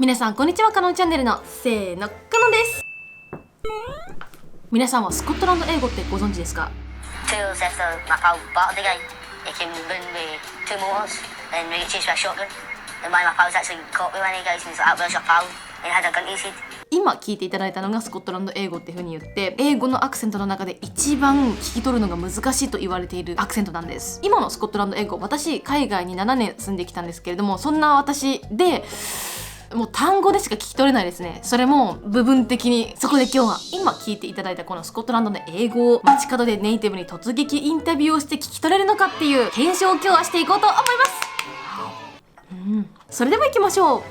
皆さんこんにちは、カノンチャンネルのせーの、カノンです。皆さんはスコットランド英語ってご存知ですか？今聞いていただいたのがスコットランド英語っていう風に言って、英語のアクセントの中で一番聞き取るのが難しいと言われているアクセントなんです。今のスコットランド英語、私海外に7年住んできたんですけれども、そんな私でもう単語でしか聞き取れないですね。それも部分的に。そこで今日は今聞いていただいたこのスコットランドの英語を街角でネイティブに突撃インタビューをして聞き取れるのかっていう検証を今日はしていこうと思います。それでは行きましょう。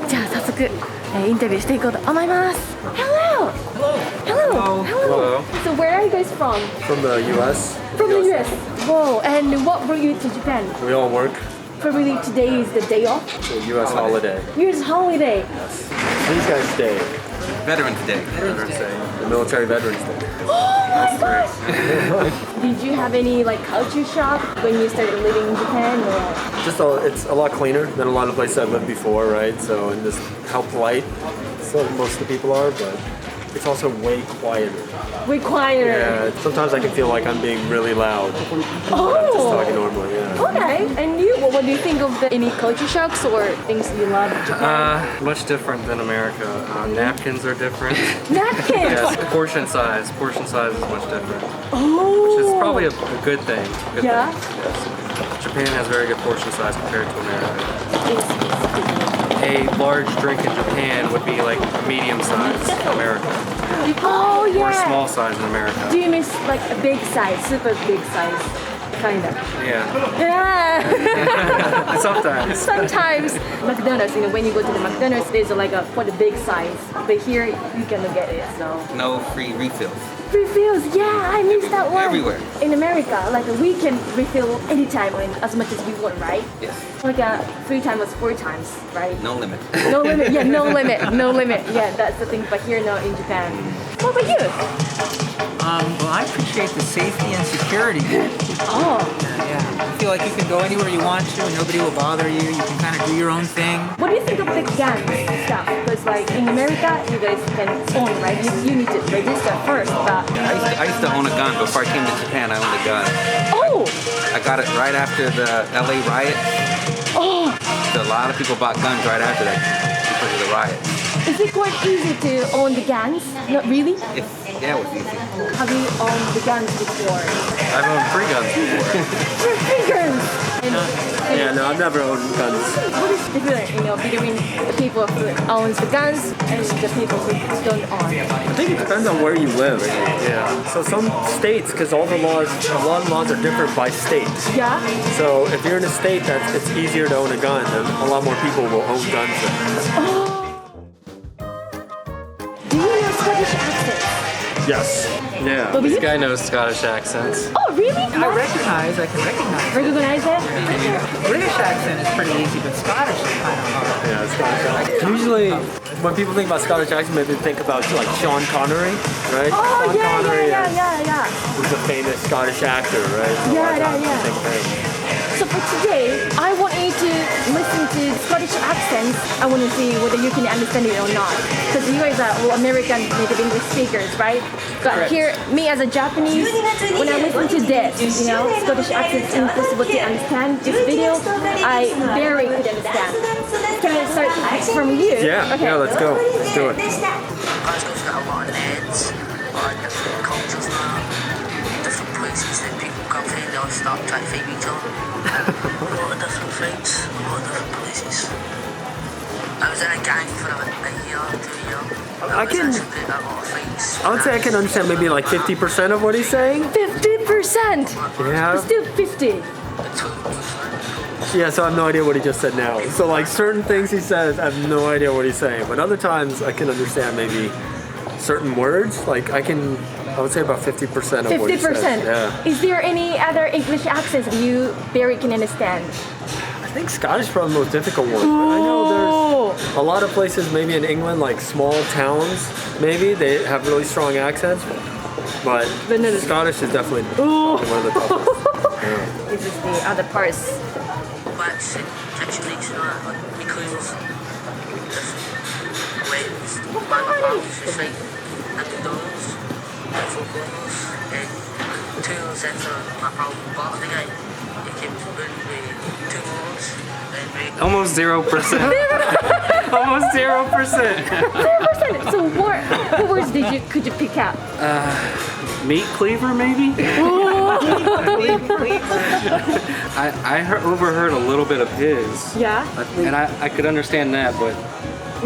じゃあ早速インタビューしていこうと思います。Hello! Hello! Hello! So where are you guys from? From the U.S. From the U.S. Whoa! And what brought you to Japan? We all work. For really today is the day off? So U.S. holiday. U.S. holiday. Yes. These guys Day. Veterans Day. Veterans Day. The Military Veterans Day. Oh my gosh! Did you have any like culture shock when you started living in Japan? Or? It's a lot cleaner than a lot of places I've lived before, right? So, and just how polite most of the people are, but it's also way quieter. Way quieter. Yeah, sometimes I can feel like I'm being really loud. Oh. I'm just talking normally, yeah. Okay. And you, what do you think of any culture shocks or things you love in Japan? Much different than America. Napkins are different. Napkins? Yes, portion size is much different. Oh. Which is probably a good thing. Yeah? Thing. Yes. Japan has very good portion size compared to America. A large drink in Japan would be like a medium size in America. Oh yeah. Or a small size in America. Do you miss like a big size, super big size, kind of? Yeah. Yeah. Sometimes. Sometimes McDonald's, when you go to the McDonald's, there's like a for the big size, but here you cannot get it. So. No free refills. Refills, yeah, I missed that one. Everywhere. In America, like we can refill anytime and as much as we want, right? Yes. Like 3 times was 4 times, right? No limit. No limit, yeah, no limit. Yeah, that's the thing. But here, no, in Japan. What about you? Well, I appreciate the safety and security. Oh. Yeah. I feel like you can go anywhere you want to, and nobody will bother you. You can kind of do your own thing. What do you think of the gun stuff? Because like in America, you guys can own, right? You need to register first, but. I used to own a gun before I came to Japan. I owned a gun. Oh. I got it right after the LA riot. Oh. So a lot of people bought guns right after that because of the riot. Is it quite easy to own the guns? Not really? Yeah, it was easy. Have you owned the guns before? I've owned 3 guns before. Three guns! Yeah, no, I've never owned guns. What is different, between the people who owns the guns and the people who don't own? I think it depends on where you live. Yeah. So some states, because a lot of laws are different by state. Yeah? So if you're in a state that it's easier to own a gun, then a lot more people will own guns there. Oh! Do you know Scottish accents? Yes. Yeah. What This you? guy knows Scottish accents. Oh, really? I can recognize it. Recognize it? British accent is pretty easy, but Scottish is kind of hard. Yeah, Scottish accent. Usually, when people think about Scottish accent, maybe they think about like Sean Connery, right? Oh, Sean Connery yeah. is a famous Scottish actor, right? So Yeah. Same thing. So for today, I want you to listen to Scottish accents. I want to see whether you can understand it or not. Because you guys are American native English speakers, right? But here, me as a Japanese, when I listen to this, Scottish accents impossible to understand. This video, I barely could understand. Can I start from you? Yeah, Okay. yeah, let's go. Let's do it. Glasgow's got a lot of heads, a lot of different cultures now, different places that people come from, they all start trying to find each other. A lot of different things, a lot of different places. I was in a gang for about a year, 2 years. I would say I can understand maybe like 50% of what he's saying. 50%! Yeah. Still 50. Yeah, so I have no idea what he just said now. So like certain things he says, I have no idea what he's saying. But other times I can understand maybe certain words. Like I would say about 50% of what he says. 50%? Yeah. Is there any other English accents you barely can understand? I think Scottish is probably the most difficult one. But I know a lot of places, maybe in England, like small towns, maybe they have really strong accents. But Scottish is definitely one of the toughest. Yeah. This is the other parts. But actually, it's not because the way my house is like McDonald's, like footballers, and 2 cents on my house bought the guy. It came with 2 balls and Almost 0%. Almost 0%. 0%. So what words could you pick out? Meat cleaver, maybe? I overheard a little bit of his. Yeah. And I could understand that, but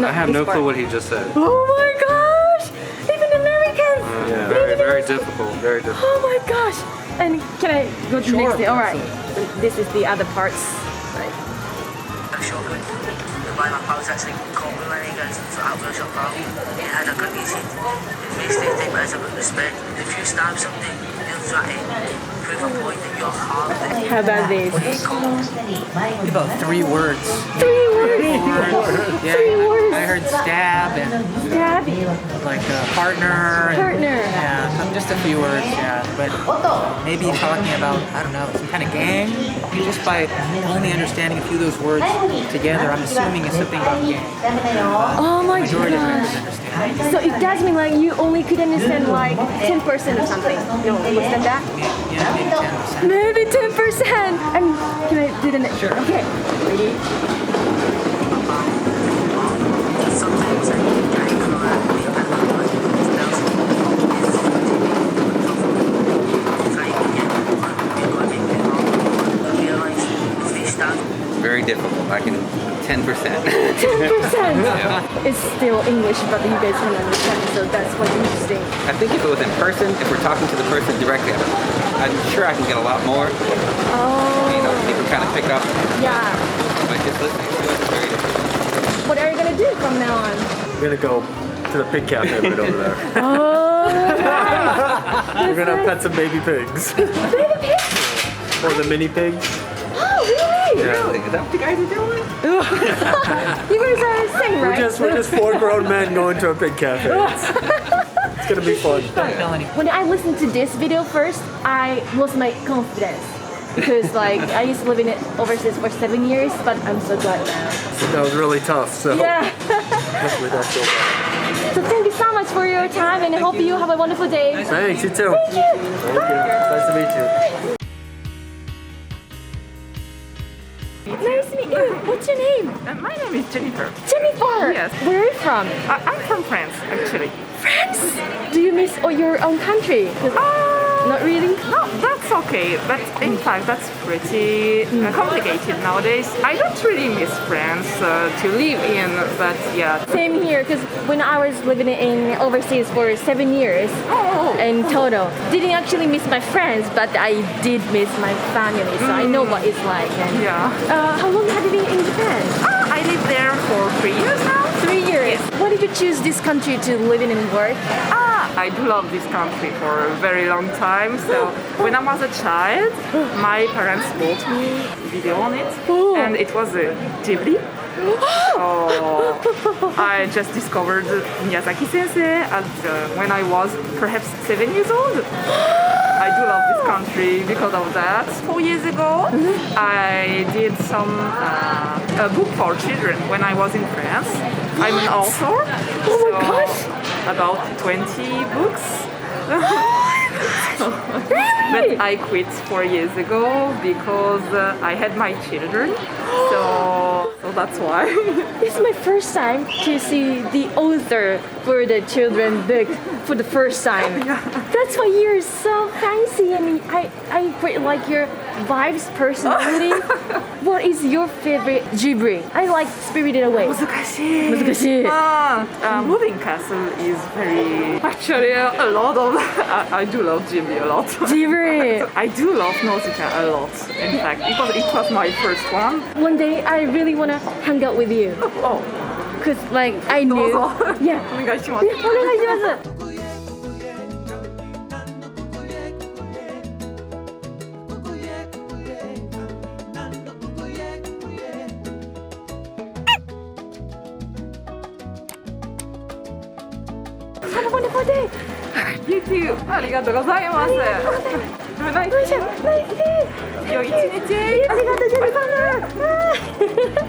I have no clue what he just said. Oh my gosh! Even Americans. Yeah, very difficult. Very difficult. Oh my gosh! And can I go to the next day? All right. This is the other parts. Right. a shop. The buy my pals actually complimenting us out of the shop value. It had a good easy. It makes them take as a good respect. If you stab something, they'll try to prove a point that you're hard. How about this? About 3 words. 3 words. Yeah, 3 words. I heard stab and Stab. like partner. Partner. Yeah, just a few words, yeah. But maybe talking about, I don't know, some kind of gang. Just by only understanding a few of those words together, I'm assuming it's something about gang. Oh my Majority of gosh. Americans understand. So it does mean like you only could understand like 10% or something. You know, understand that? Yeah, Maybe maybe 10%. 10%. And can I do the next? Sure. Okay. Ready? Sometimes I try to Very difficult. I can 10%. 10%. It's still English, but you guys can understand. So that's what's interesting. I think if it was in person, if we're talking to the person directly, I'm sure I can get a lot more. Oh. You know, people kind of pick up. Yeah. But just listening to it is very difficult. What are you gonna do from now on? We're gonna go to the pig cafe right over there. Oh. We're gonna pet some baby pigs. Baby pig. Or the mini pigs. Oh, really? Yeah. Really? Is that what you guys are doing? You guys are saying, right? We're just 4 grown men going to a pig cafe. It's gonna be fun. Melanie. When I listened to this video first, I lost my confidence. Because like I used to live in it overseas for 7 years, but I'm so glad now. That was really tough. So Yeah. hopefully that's so bad. So thank you so much for your time, and I hope you have a wonderful day. Thanks, you too. Thank you. Thank you. Nice to meet you. Nice to meet you. What's your name? My name is Jennifer. Jennifer. Yes. Where are you from? I'm from France, actually. France. Do you miss your own country? 'Cause not really. No, that's okay. But in fact, that's pretty complicated nowadays. I don't really miss France to live in, but yeah. Same here, because when I was living in overseas for 7 years in total, didn't actually miss my friends, but I did miss my family, so I know what it's like. And, Yeah. how long have you been in Japan? I live there for 3 years now. 3 years. Why did you choose this country to live in and work? I do love this country for a very long time. So when I was a child, my parents bought me a video on it, and it was a Ghibli. So I just discovered Miyazaki Sensei when I was perhaps 7 years old. I do love this country because of that. 4 years ago, I did some a book for children when I was in France. I'm an author. Oh my gosh! About 20 books. But I quit 4 years ago because I had my children. So that's why. This is my first time to see the author for the children book for the first time. That's why you're so fancy. I mean, I quite like your vibes, personality. What is your favorite Ghibli? I like Spirited Away. 難しい。難しい。 Moving Castle is very actually a lot of. I do love Ghibli a lot. Ghibli. I do love Nausicaa a lot. In fact, because it was my first one. One day I really wanna hang out with you. Oh, Cause like I knew. どうぞ。 Yeah. お願いします。お願いします。Have a wonderful day. You too. ありがとうございます。ナイス。良い一日。ありがとう、ジェルさん。